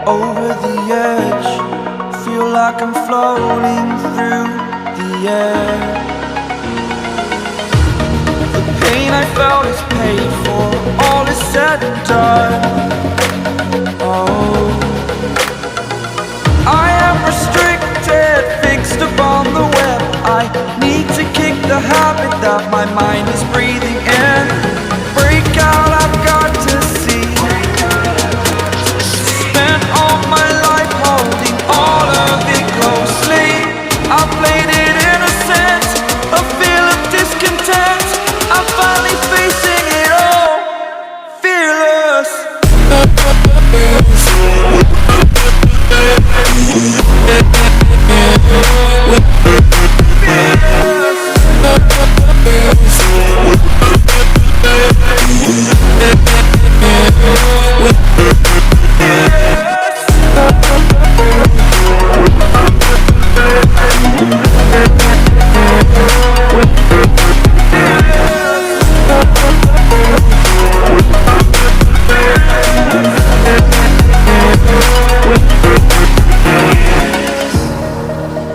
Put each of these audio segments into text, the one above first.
over the edge. Feel like I'm floating through the air. The pain I felt is paid for, all is said and done. Oh, I am restricted, fixed upon the web. I need to kick the habit that my mind is breathing in. Break out, I've got to see. Spent all my life holding all of it closely. I played it innocent, a feel of discontent. I'm finally facing it all, fearless.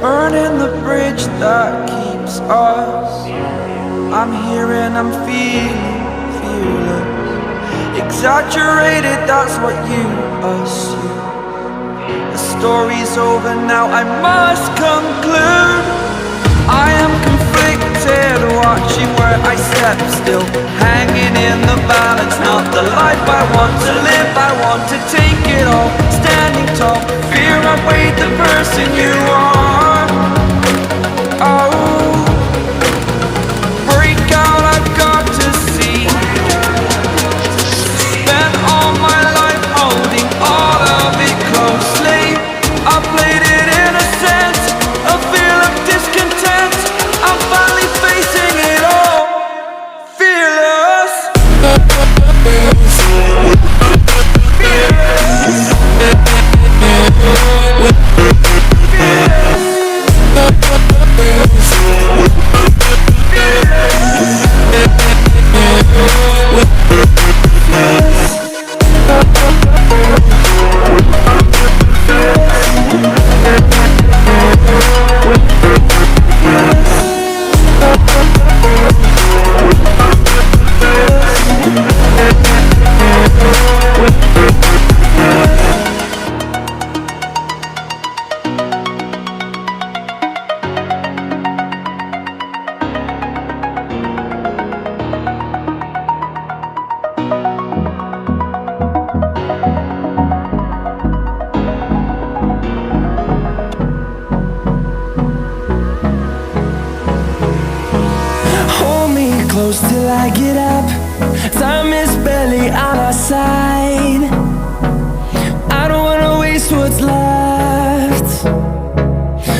Burning the bridge that keeps us. I'm here and I'm feeling fearless. Exaggerated, that's what you assume. The story's over now, I must conclude. I am conflicted, watching where I step still, hanging in the balance. Not the life I want to live, I want to take it all. Standing tall, fear outweighed the person you are. Oh, break out, I've got to see. Spent all my life holding all of it closely. I played it innocent, a feel of discontent. I'm finally facing it all, fearless. Close till I get up. Time is barely on our side. I don't wanna waste what's left.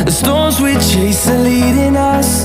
The storms we chase are leading us.